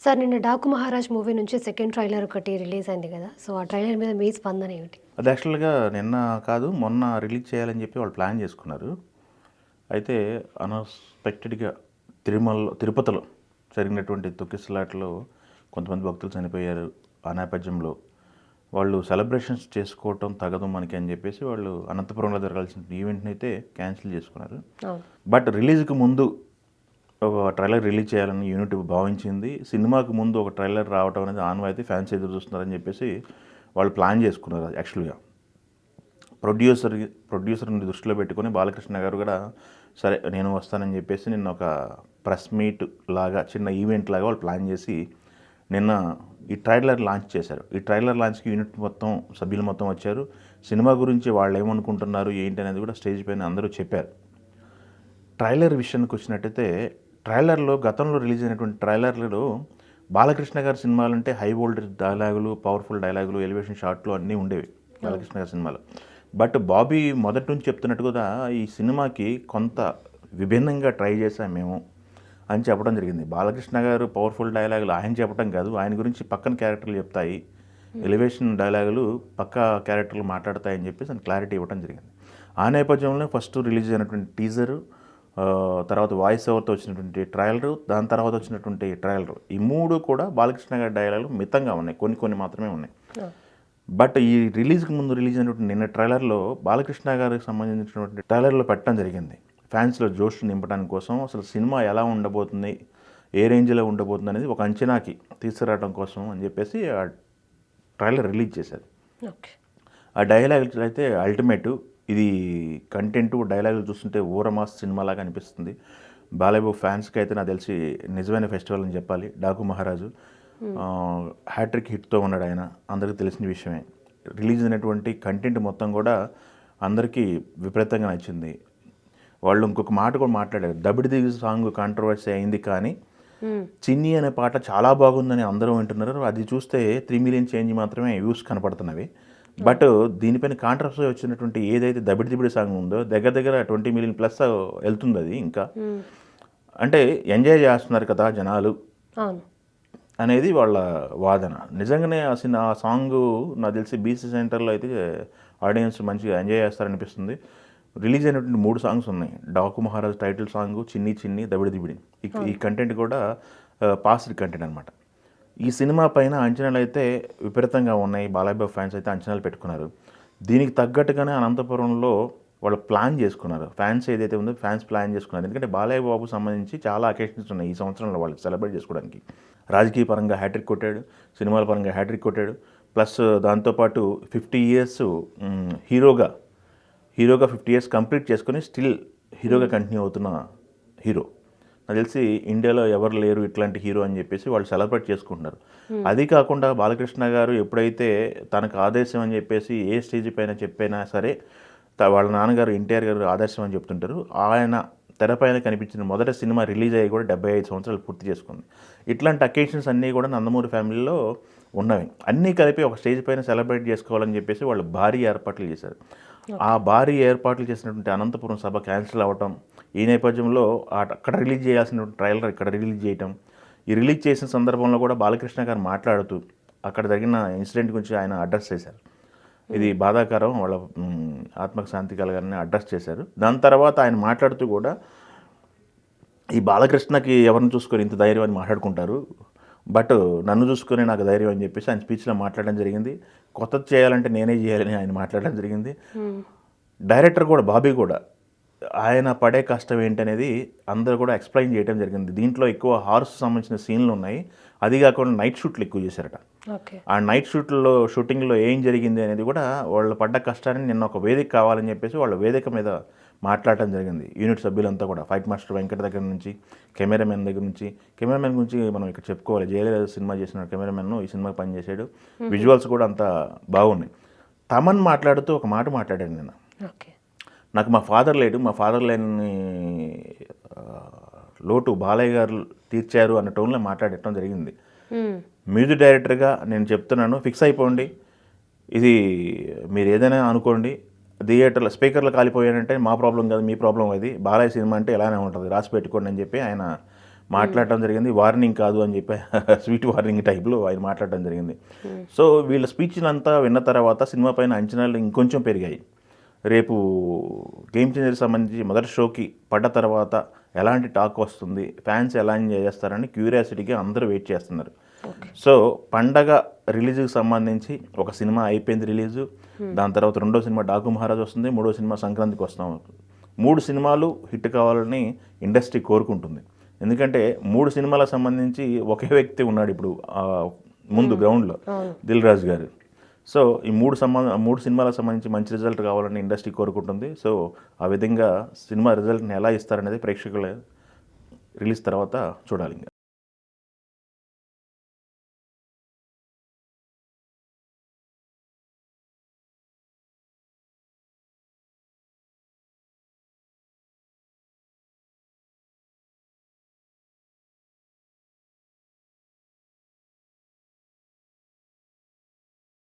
Sir నిన్న 'Daaku Maharaj' movie నుంచి second trailer ఒకటి రిలీజ్ అయింది కదా! సో, ఆ ట్రైలర్ మీద మీ స్పందన ఏమిటి? అది యాక్చువల్‌గా నిన్న కాదు, మొన్న రిలీజ్ చేయాలని చెప్పి వాళ్ళు ప్లాన్ చేసుకున్నారు. అయితే అన్‌ఎక్స్‌పెక్టెడ్‌గా తిరుపతిలో జరిగినటువంటి తొక్కిసలాటలో కొంతమంది భక్తులు చనిపోయారు. ఆ నేపథ్యంలో వాళ్ళు సెలబ్రేషన్స్ చేసుకోవటం తగదు మనకి అని చెప్పేసి వాళ్ళు అనంతపురంలో జరగాల్సిన ఈవెంట్‌ని అయితే క్యాన్సిల్ చేసుకున్నారు. అవును. బట్ రిలీజ్‌కి ముందు ఒక ట్రైలర్ రిలీజ్ చేయాలని యూనిట్ భావించింది. సినిమాకి ముందు ఒక ట్రైలర్ రావటం అనేది ఆనవాయితీ, ఫ్యాన్స్ ఎదురు చూస్తున్నారని చెప్పేసి వాళ్ళు ప్లాన్ చేసుకున్నారు యాక్చువల్‌గా. ప్రొడ్యూసర్‌ని దృష్టిలో పెట్టుకొని బాలకృష్ణ గారు కూడా సరే నేను వస్తానని చెప్పేసి నిన్న ఒక ప్రెస్ మీట్ లాగా చిన్న ఈవెంట్ లాగా వాళ్ళు ప్లాన్ చేసి నిన్న ఈ ట్రైలర్ లాంచ్ చేశారు. ఈ ట్రైలర్ లాంచ్కి యూనిట్ మొత్తం సభ్యులు మొత్తం వచ్చారు. సినిమా గురించి వాళ్ళు ఏమనుకుంటున్నారు ఏంటి అనేది కూడా స్టేజ్ పైన అందరూ చెప్పారు. ట్రైలర్ విషయానికి వచ్చినట్టయితే ట్రైలర్లో గతంలో రిలీజ్ అయినటువంటి ట్రైలర్లలో బాలకృష్ణ గారి సినిమాలంటే హై వోల్టేజ్ డైలాగులు, పవర్ఫుల్ డైలాగులు, ఎలివేషన్ షాట్లు అన్నీ ఉండేవి బాలకృష్ణ గారి సినిమాలో. బట్ బాబీ మొదటి నుంచి చెప్తున్నట్టుగా ఈ సినిమాకి కొంత విభిన్నంగా ట్రై చేశాం మేము అని చెప్పడం జరిగింది. బాలకృష్ణ గారు పవర్ఫుల్ డైలాగులు ఆయన చెప్పడం కాదు, ఆయన గురించి పక్కన క్యారెక్టర్లు చెప్తాయి, ఎలివేషన్ డైలాగులు పక్క క్యారెక్టర్లు మాట్లాడతాయని చెప్పేసి ఆయన క్లారిటీ ఇవ్వడం జరిగింది. ఆ నేపథ్యంలో ఫస్ట్ రిలీజ్ అయినటువంటి టీజరు, తర్వాత వాయిస్ ఓవర్తో వచ్చినటువంటి ట్రయలరు, దాని తర్వాత వచ్చినటువంటి ట్రయలరు, ఈ మూడు కూడా బాలకృష్ణ గారి డైలాగులు మితంగా ఉన్నాయి, కొన్ని మాత్రమే ఉన్నాయి. బట్ ఈ రిలీజ్కి ముందు రిలీజ్ అయినటువంటి నిన్న ట్రైలర్లో బాలకృష్ణ గారికి సంబంధించినటువంటి ట్రైలర్లో పెట్టడం జరిగింది. ఫ్యాన్స్లో జోష్ నింపడానికి కోసం అసలు సినిమా ఎలా ఉండబోతుంది, ఏ రేంజ్లో ఉండబోతుంది అనేది ఒక అంచనాకి తీసుకురావడం కోసం అని చెప్పేసి ఆ ట్రైలర్ రిలీజ్ చేశారు. ఓకే. ఆ డైలాగులు అయితే అల్టిమేటు. ఇది కంటెంట్ డైలాగులు చూస్తుంటే ఊరమాస్ సినిమాలాగా అనిపిస్తుంది. బాలయ్యబాబు ఫ్యాన్స్కి అయితే నాకు తెలిసి నిజమైన ఫెస్టివల్ అని చెప్పాలి. డాకు మహారాజు హ్యాట్రిక్ హిట్తో ఉన్నాడు ఆయన, అందరికీ తెలిసిన విషయమే. రిలీజ్ అయినటువంటి కంటెంట్ మొత్తం కూడా అందరికీ విపరీతంగా నచ్చింది. వాళ్ళు ఇంకొక మాట కూడా మాట్లాడారు, దబిడి దిగి సాంగ్ కాంట్రవర్సీ అయింది కానీ చిన్ని అనే పాట చాలా బాగుందని అందరూ వింటున్నారు. అది చూస్తే 3 మిలియన్ చేంజ్ మాత్రమే వ్యూస్ కనపడుతున్నవి. బట్ దీనిపైన కాంట్రవర్సీ వచ్చినటువంటి ఏదైతే దబిడి దిబిడి సాంగ్ ఉందో దగ్గర 20 మిలియన్ ప్లస్ వెళ్తుంది. అది ఇంకా అంటే ఎంజాయ్ చేస్తున్నారు కదా జనాలు అనేది వాళ్ళ వాదన. నిజంగానే ఆ సాంగ్ నాకు తెలిసి బీసీ సెంటర్లో అయితే ఆడియన్స్ మంచిగా ఎంజాయ్ చేస్తారనిపిస్తుంది. రిలీజ్ అయినటువంటి 3 సాంగ్స్ ఉన్నాయి. డాకు మహారాజ్ టైటిల్ సాంగ్, చిన్ని దబిడి దిబిడి. ఈ కంటెంట్ కూడా పాస్డ్ కంటెంట్ అనమాట. ఈ సినిమా పైన అంచనాలు అయితే విపరీతంగా ఉన్నాయి. బాలయ్యబాబు ఫ్యాన్స్ అయితే అంచనాలు పెట్టుకున్నారు. దీనికి తగ్గట్టుగానే అనంతపురంలో వాళ్ళు ప్లాన్ చేసుకున్నారు. ఫ్యాన్స్ ఏదైతే ఉందో ఫ్యాన్స్ ప్లాన్ చేసుకున్నారు. ఎందుకంటే బాలయ్యబాబు సంబంధించి చాలా అకేషన్స్ ఉన్నాయి ఈ సంవత్సరంలో వాళ్ళకి సెలబ్రేట్ చేసుకోవడానికి. రాజకీయ పరంగా హ్యాట్రిక్ కొట్టాడు, సినిమాల పరంగా హ్యాట్రిక్ కొట్టాడు, ప్లస్ దాంతోపాటు 50 ఇయర్స్ హీరోగా 50 ఇయర్స్ కంప్లీట్ చేసుకొని స్టిల్ హీరోగా కంటిన్యూ అవుతున్న హీరో. నాకు తెలిసి ఇండియాలో ఎవరు లేరు ఇట్లాంటి హీరో అని చెప్పేసి వాళ్ళు సెలబ్రేట్ చేసుకుంటున్నారు. అది కాకుండా బాలకృష్ణ గారు ఎప్పుడైతే తనకు ఆదేశం అని చెప్పేసి ఏ స్టేజ్ పైన చెప్పైనా సరే వాళ్ళ నాన్నగారు ఎన్టీఆర్ గారు ఆదర్శం అని చెప్తుంటారు. ఆయన తెరపైన కనిపించిన మొదటి సినిమా రిలీజ్ అయ్యి కూడా 75 సంవత్సరాలు పూర్తి చేసుకుంది. ఇట్లాంటి అకేషన్స్ అన్నీ కూడా నందమూరి ఫ్యామిలీలో ఉన్నవి. అన్నీ కలిపి ఒక స్టేజ్ పైన సెలబ్రేట్ చేసుకోవాలని చెప్పేసి వాళ్ళు భారీ ఏర్పాట్లు చేశారు. ఆ భారీ ఏర్పాట్లు చేసినటువంటి అనంతపురం సభ క్యాన్సిల్ అవ్వటం, ఈ నేపథ్యంలో అక్కడ రిలీజ్ చేయాల్సిన ట్రైలర్ ఇక్కడ రిలీజ్ చేయటం, ఈ రిలీజ్ చేసిన సందర్భంలో కూడా బాలకృష్ణ గారు మాట్లాడుతూ అక్కడ జరిగిన ఇన్సిడెంట్ గురించి ఆయన అడ్రస్ చేశారు. ఇది బాధాకరం, వాళ్ళ ఆత్మకు శాంతి కలగాలని అడ్రస్ చేశారు. దాని తర్వాత ఆయన మాట్లాడుతూ కూడా ఈ బాలకృష్ణకి ఎవరిని చూసుకొని ఇంత ధైర్యం అని మాట్లాడుకుంటారు, బట్ నన్ను చూసుకొని నాకు ధైర్యం అని చెప్పేసి ఆయన స్పీచ్లో మాట్లాడడం జరిగింది. కొత్తది చేయాలంటే నేనే చేయాలని ఆయన మాట్లాడడం జరిగింది. డైరెక్టర్ కూడా బాబీ కూడా ఆయన పడే కష్టం ఏంటనేది అందరూ కూడా ఎక్స్ప్లెయిన్ చేయడం జరిగింది. దీంట్లో ఎక్కువ హార్స్ సంబంధించిన సీన్లు ఉన్నాయి. అది కాకుండా నైట్ షూట్లు ఎక్కువ చేశారట. ఆ నైట్ షూటింగ్లో ఏం జరిగింది అనేది కూడా వాళ్ళు పడ్డ కష్టాన్ని నిన్న ఒక వేదిక కావాలని చెప్పేసి వాళ్ళ వేదిక మీద మాట్లాడటం జరిగింది. యూనిట్ సభ్యులంతా కూడా ఫైట్ మాస్టర్ వెంకట దగ్గర నుంచి కెమెరామెన్ గురించి మనం ఇక్కడ చెప్పుకోవాలి. జయలలిత సినిమా చేసిన కెమెరామెన్ ఈ సినిమాకి పనిచేసాడు. విజువల్స్ కూడా అంతా బాగున్నాయి. తమన్ మాట్లాడుతూ ఒక మాట మాట్లాడాడు నిన్న, నాకు మా ఫాదర్ లేడు, మా ఫాదర్ లేని లోటు బాలయ్య గారు తీర్చారు అన్న టోన్లో మాట్లాడటం జరిగింది. మ్యూజిక్ డైరెక్టర్గా నేను చెప్తున్నాను, ఫిక్స్ అయిపోండి, ఇది మీరు ఏదైనా అనుకోండి, థియేటర్లో స్పీకర్లు కాలిపోయానంటే మా ప్రాబ్లం కాదు, మీ ప్రాబ్లం అది, బాలయ్య సినిమా అంటే ఇలానే ఉంటుంది, రాసి పెట్టుకోండి అని చెప్పి ఆయన మాట్లాడటం జరిగింది. వార్నింగ్ కాదు అని చెప్పి స్వీట్ వార్నింగ్ టైప్లో ఆయన మాట్లాడటం జరిగింది. సో వీళ్ళ స్పీచ్లంతా విన్న తర్వాత సినిమా పైన అంచనాలు ఇంకొంచెం పెరిగాయి. రేపు గేమ్ చేంజర్కి సంబంధించి మొదటి షోకి పడ్డ తర్వాత ఎలాంటి టాక్ వస్తుంది, ఫ్యాన్స్ ఎలా ఎంజాయ్ చేస్తారని క్యూరియాసిటీగా అందరూ వెయిట్ చేస్తున్నారు. సో పండగ రిలీజ్కి సంబంధించి ఒక సినిమా అయిపోయింది రిలీజు, దాని తర్వాత రెండో సినిమా డాకు మహారాజ్ వస్తుంది, మూడో సినిమా సంక్రాంతికి వస్తాం. 3 సినిమాలు హిట్ కావాలని ఇండస్ట్రీ కోరుకుంటుంది. ఎందుకంటే 3 సినిమాలకు సంబంధించి ఒకే వ్యక్తి ఉన్నాడు ఇప్పుడు ముందు గ్రౌండ్లో, దిల్ రాజు గారు. సో ఈ 3 సినిమాలకు సంబంధించి మంచి రిజల్ట్ కావాలని ఇండస్ట్రీ కోరుకుంటుంది. సో ఆ విధంగా సినిమా రిజల్ట్ని ఎలా ఇస్తారనేది ప్రేక్షకులు రిలీజ్ తర్వాత చూడాలి.